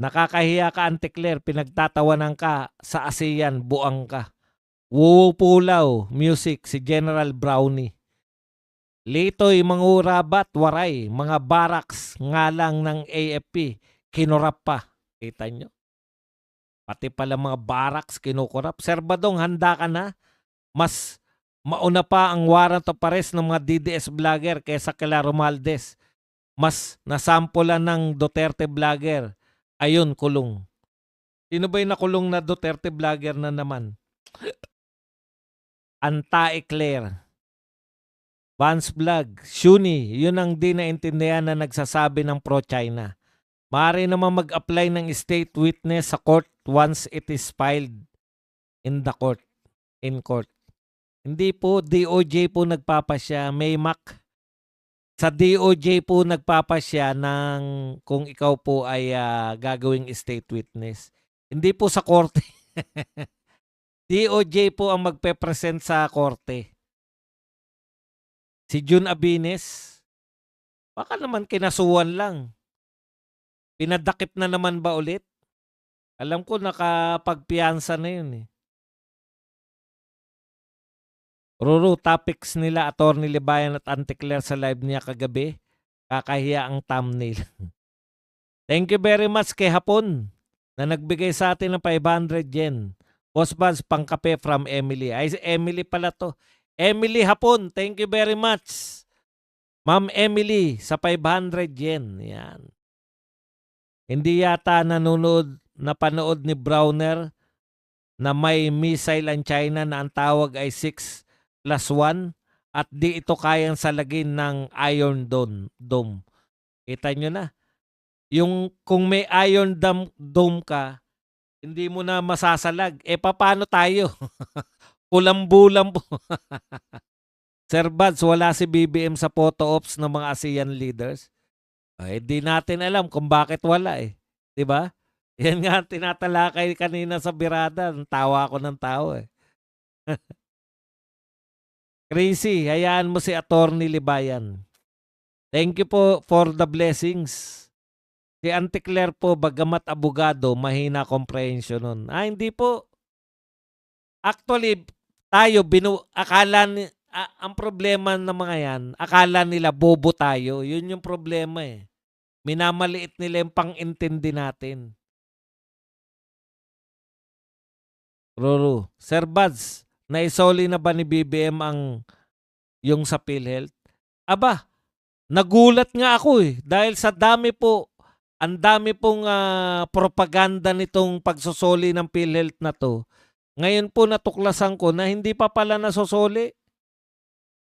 Nakakahiya ka, Auntie Claire, pinagtatawanan ka sa ASEAN, buang ka. Wuwu Pulaw, music, si General Brownie. Litoy Mangurabat, waray, mga barracks nga lang ng AFP, kinurap pa. Kita nyo? Pati pala mga barracks kinukurap. Sir Badong, handa ka na? Mas mauna pa ang warrant of arrest ng mga DDS vlogger kaysa kila Romualdez. Mas nasampulan ng Duterte vlogger. Ayun, kulong. Sino ba yung nakulong na Duterte vlogger na naman? Antae Claire. Vance Vlog. Shuni, yun ang di naintindihan na nagsasabi ng pro-China. Maaari naman mag-apply ng state witness sa court once it is filed in the court. In court. Hindi po, DOJ po nagpapasya. May Mac. Sa DOJ po nagpapasya ng kung ikaw po ay gagawing state witness. Hindi po sa korte. DOJ po ang magpe-present sa korte. Si Jun Abines, baka naman kinasuhan lang. Pinadakip na naman ba ulit? Alam ko nakapagpiyansa na yun eh. Ruru, topics nila Atty. Libayan at Auntie Claire sa live niya kagabi. Kakahiya ang thumbnail. Thank you very much kay Hapon na nagbigay sa atin ng 500 yen. Boss Buzz, pangkape from Emily. Ay, Emily pala to. Emily Hapon, thank you very much. Ma'am Emily, sa 500 yen. Yan. Hindi yata napanood ni Browner na may missile ang China na ang tawag ay 6+1 at di ito kayang salagin ng Iron Dome. Kita nyo na. Yung kung may Iron Dome ka, hindi mo na masasalag. Paano tayo? Kulambulam po. Sir Buds, wala si BBM sa photo ops ng mga ASEAN leaders. Di natin alam kung bakit wala eh. Diba? Yan nga tinatalakay kanina sa birada. Tawa ako ng tao eh. Crazy, hayaan mo si Atty. Libayan. Thank you po for the blessings. Si Auntie Claire po, bagamat abogado, mahina comprehension nun. Hindi po. Actually, tayo, ang problema ng mga yan, akala nila bobo tayo. Yun yung problema eh. Minamaliit nila yung pang-intindi natin. Ruru, Sir Buds, naisoli na ba ni BBM yung sa PhilHealth? Aba, nagulat nga ako eh. Dahil sa ang dami pong propaganda nitong pagsusoli ng PhilHealth na to. Ngayon po natuklasan ko na hindi pa pala nasusoli.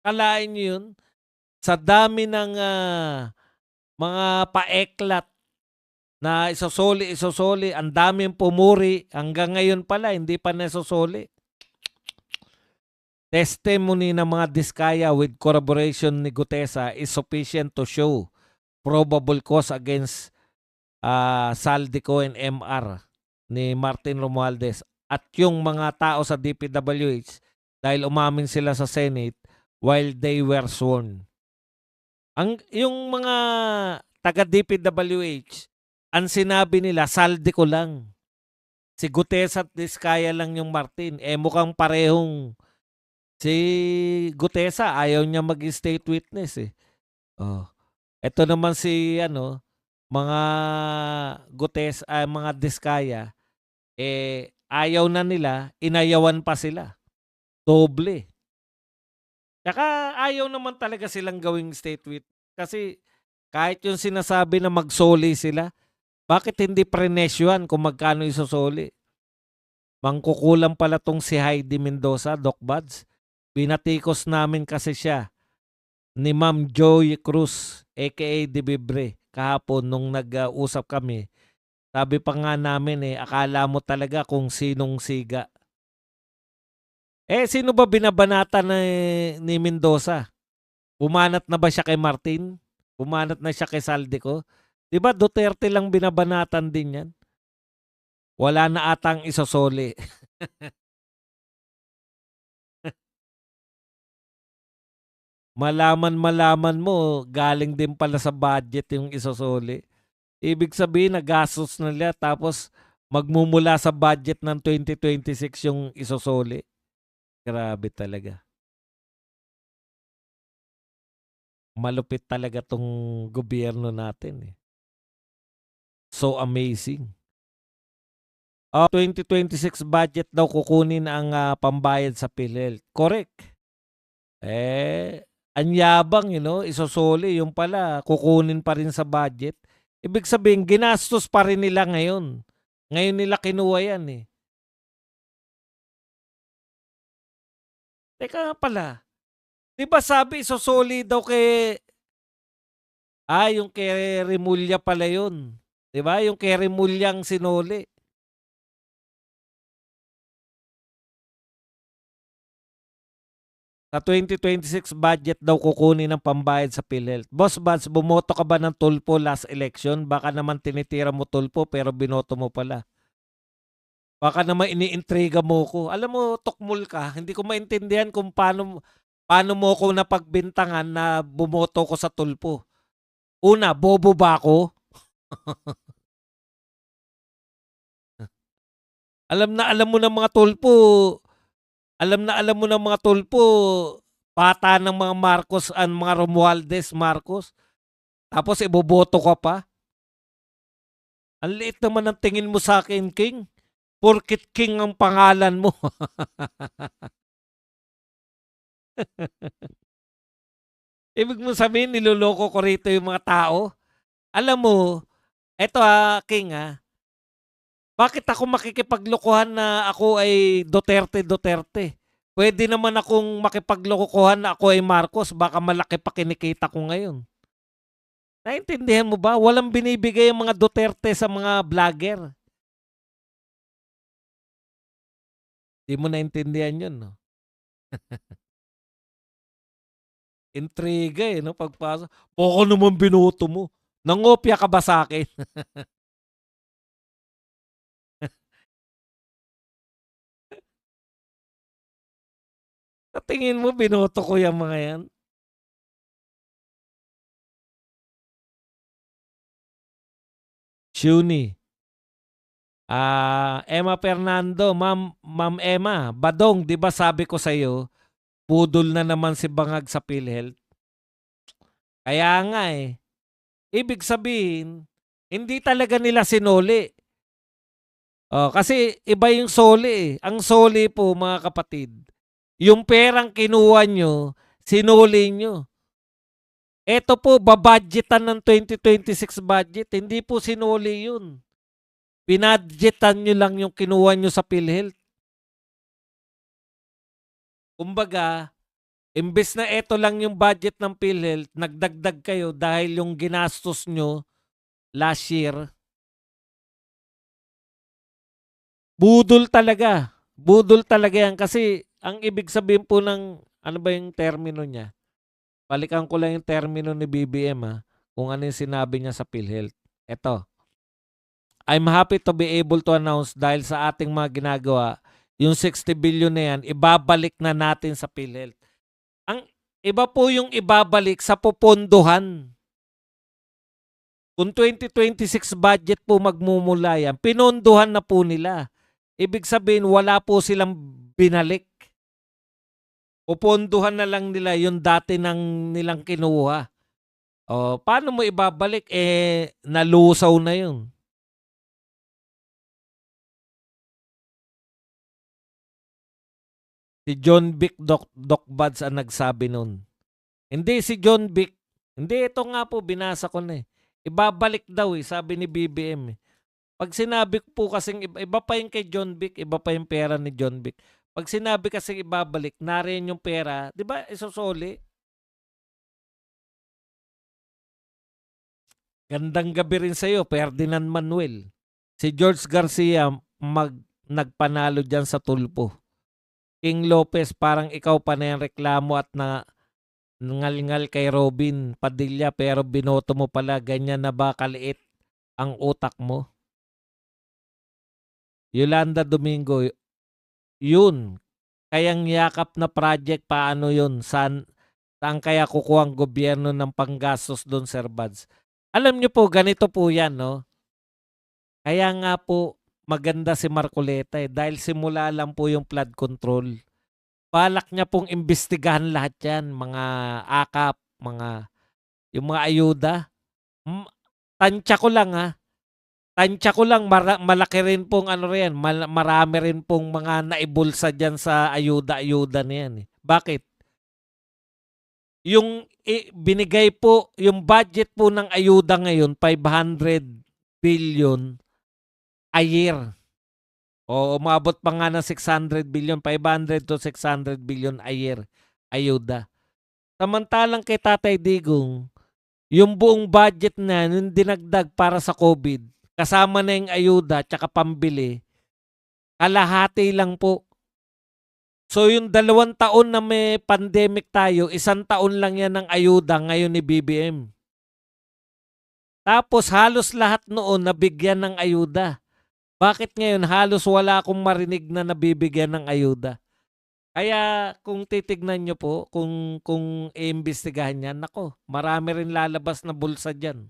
Kalain nyo yun? Sa dami ng mga paeklat na isosoli, ang daming pumuri, hanggang ngayon pala, hindi pa nasusoli. Testimony ng mga diskaya with corroboration ni Gutesa is sufficient to show probable cause against Saldico and MR ni Martin Romualdez at yung mga tao sa DPWH dahil umamin sila sa Senate while they were sworn. Yung mga taga DPWH, ang sinabi nila, Saldico lang. Si Gutesa at Diskaya lang yung Martin. Mukhang parehong si Gutesa, ayaw niya mag-state witness eh. Ito naman si mga mga Diskaya, ayaw na nila, inayawan pa sila. Doble. Tsaka ayaw naman talaga silang gawing state witness. Kasi kahit yung sinasabi na magsoli sila, bakit hindi prenesyuhan kung magkano isusoli? Mangkukulang pala tong si Heidi Mendoza, Doc Buds. Binatikos namin kasi siya ni Ma'am Joy Cruz, aka Dibibre, kahapon nung nag-usap kami. Sabi pa nga namin akala mo talaga kung sinong siga. Sino ba binabanata ni Mendoza? Bumanat na ba siya kay Martin? Bumanat na siya kay Saldico? Diba Duterte lang binabanatan din yan? Wala na atang isosoli. Malaman mo, galing din pala sa budget yung isosoli. Ibig sabihin nagastos na nila tapos magmumula sa budget ng 2026 yung isosoli. Grabe talaga. Malupit talaga 'tong gobyerno natin, eh. So amazing. 2026 budget daw kukunin ang, pambayad sa PhilHealth. Correct. Ang yabang, isosoli, yung pala kukunin pa rin sa budget. Ibig sabihin ginastos pa rin nila ngayon. Ngayon nila kinuha yan, eh. Teka nga pala, 'di ba sabi isosoli daw yung kay Remulla pala yun, 'di ba? Yung kay Remulla ang sinoli. Sa 2026 budget daw kukunin ng pambayad sa PhilHealth. Boss Buds, bumoto ka ba ng tulpo last election? Baka naman tinitira mo tulpo pero binoto mo pala. Baka naman iniintriga mo ko. Alam mo, tukmol ka. Hindi ko maintindihan kung paano mo ko napagbintangan na bumoto ko sa tulpo. Una, bobo ba ako? Alam mo ng mga tulpo. Alam mo ng mga tulpo, bata ng mga Marcos ang mga Romualdez Marcos. Tapos iboboto ka pa. Ang liit naman ng tingin mo sa akin, King. Porkit King ang pangalan mo. Ibig mo sabihin, niloloko ko rito yung mga tao? Alam mo, eto King bakit ako makikipaglokohan na ako ay Duterte? Pwede naman akong makipaglokohan na ako ay Marcos, baka malaki pa kinikita ko ngayon. Naintindihan mo ba? Walang binibigay ang mga Duterte sa mga vlogger. Di mo naintindihan yun, no? Intriga, no? Pagpasok. Baka naman binoto mo. Nangopya ka ba sa akin? Sa tingin mo, binoto ko yung mga yan? Shuni. Emma Fernando, Ma'am Emma, Badong, 'di ba sabi ko sa iyo, pudol na naman si Bangag sa PhilHealth. Kaya nga Ibig sabihin, hindi talaga nila sinoli. Kasi iba yung soli. Ang soli po mga kapatid, yung perang kinuha nyo, sinuli nyo. Ito po, babudgetan ng 2026 budget. Hindi po sinuli yun. Pinadgetan nyo lang yung kinuha nyo sa PhilHealth. Kumbaga, imbes na ito lang yung budget ng PhilHealth, nagdagdag kayo dahil yung ginastos nyo last year. Budol talaga. Budol talaga yan kasi ang ibig sabihin po ng, ano ba yung termino niya? Balikan ko lang yung termino ni BBM kung ano yung sinabi niya sa PhilHealth. Ito. I'm happy to be able to announce dahil sa ating mga ginagawa, yung 60 billion na yan, ibabalik na natin sa PhilHealth. Ang iba po yung ibabalik sa pupondohan. Kung 2026 budget po magmumula yan, pinondohan na po nila. Ibig sabihin, wala po silang binalik. Pupondohan na lang nila yung dati nilang kinuha. Paano mo ibabalik? Nalusaw na yun. Si John Vic Doc Buds ang nagsabi nun. Hindi si John Vic. Hindi, ito nga po, binasa ko na Ibabalik daw sabi ni BBM. Pag sinabi po kasing iba pa yung kay John Vic, iba pa yung pera ni John Vic. Pag sinabi kasing ibabalik, nariyan yung pera, di ba isosoli? Gandang gabi rin sa'yo, Ferdinand Manuel. Si George Garcia nagpanalo dyan sa tulpo. King Lopez, parang ikaw pa na yung reklamo at ngal-ngal kay Robin Padilla pero binoto mo pala, ganyan na ba kaliit ang utak mo? Yolanda Domingo, yun. Kayang yakap na project, paano yun? Saan kaya kukuha ang gobyerno ng panggastos doon, Sir Buds? Alam niyo po, ganito po yan, no? Kaya nga po, maganda si Marcoleta dahil simula lang po yung flood control. Balak niya pong imbestigahan lahat yan, mga akap, yung mga ayuda. M- Tansya ko lang ha, tansya ko lang malaki rin pong ano rin, marami rin pong mga naibulsa dyan sa ayuda-ayuda na yan. Bakit? Yung binigay po, yung budget po ng ayuda ngayon, 500 billion a year. O umabot pa nga ng 600 billion, 500 to 600 billion a year ayuda. Samantalang kay Tatay Digong, yung buong budget na yung dinagdag para sa COVID, kasama na yung ayuda tsaka pambili, kalahati lang po. So yung 2 taon na may pandemic tayo, 1 taon lang yan ng ayuda ngayon ni BBM. Tapos halos lahat noon nabigyan ng ayuda. Bakit ngayon halos wala akong marinig na nabibigyan ng ayuda? Kaya kung titignan nyo po, kung iimbestigahan yan, nako, marami rin lalabas na bulsa dyan.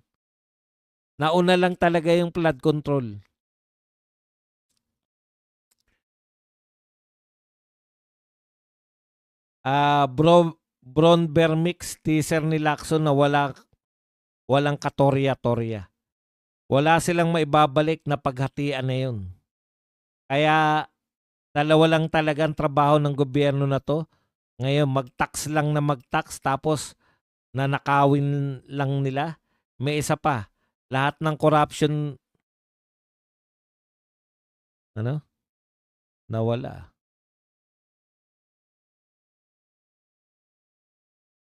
Nauna lang talaga yung flood control. Bron Bermix, teaser ni Lacson na walang katorya-torya. Wala silang maibabalik na paghatian na yun. Kaya dalawa lang talagang trabaho ng gobyerno na to. Ngayon, mag-tax lang na mag-tax tapos nanakawin lang nila. May isa pa, lahat ng corruption, nawala.